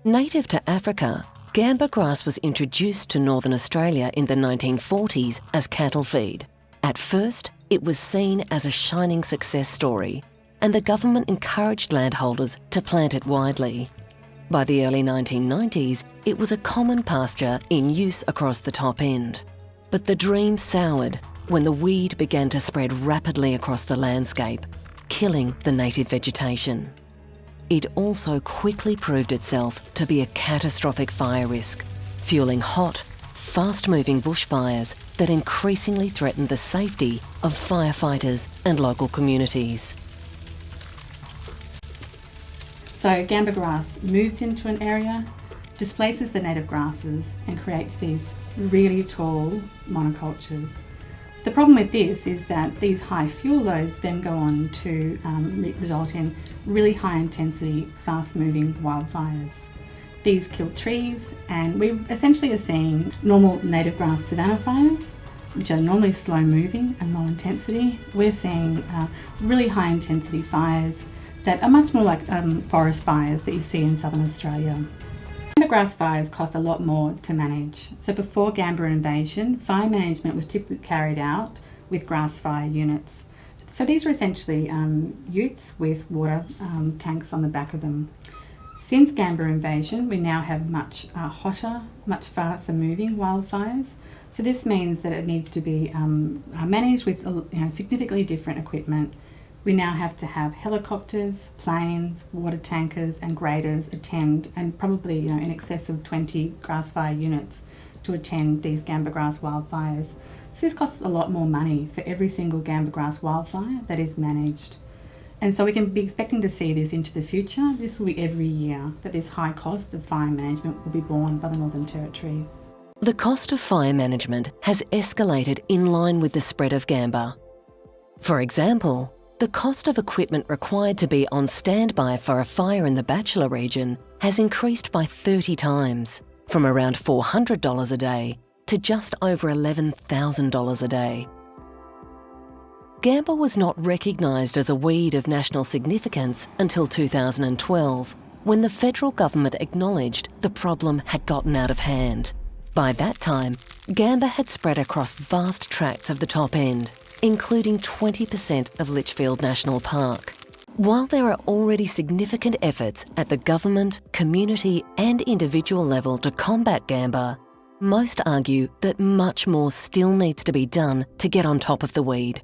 Native to Africa, gamba grass was introduced to Northern Australia in the 1940s as cattle feed. At first, it was seen as a shining success story, and the government encouraged landholders to plant it widely. By the early 1990s, it was a common pasture in use across the top end. But the dream soured when the weed began to spread rapidly across the landscape, killing the native vegetation. It also quickly proved itself to be a catastrophic fire risk, fueling hot, fast-moving bushfires that increasingly threatened the safety of firefighters and local communities. So gamba grass moves into an area, displaces the native grasses and creates these really tall monocultures. The problem with this is that these high fuel loads then go on to result in really high intensity, fast moving wildfires. These kill trees, and we essentially are seeing normal native grass savanna fires, which are normally slow moving and low intensity. We're seeing really high intensity fires that are much more like forest fires that you see in southern Australia. Gamba grass fires cost a lot more to manage. So before gamba invasion, fire management was typically carried out with grass fire units. So these were essentially utes with water tanks on the back of them. Since gamba invasion, we now have much hotter, much faster moving wildfires. So this means that it needs to be managed with significantly different equipment. We now have to have helicopters, planes, water tankers and graders attend, and probably in excess of 20 grass fire units to attend these gamba grass wildfires. So this costs a lot more money for every single gamba grass wildfire that is managed. And so we can be expecting to see this into the future. This will be every year that this high cost of fire management will be borne by the Northern Territory. The cost of fire management has escalated in line with the spread of gamba. For example, the cost of equipment required to be on standby for a fire in the Bachelor region has increased by 30 times, from around $400 a day to just over $11,000 a day. Gamba was not recognised as a weed of national significance until 2012, when the federal government acknowledged the problem had gotten out of hand. By that time, gamba had spread across vast tracts of the top end, including 20% of Litchfield National Park. While there are already significant efforts at the government, community and individual level to combat gamba, most argue that much more still needs to be done to get on top of the weed.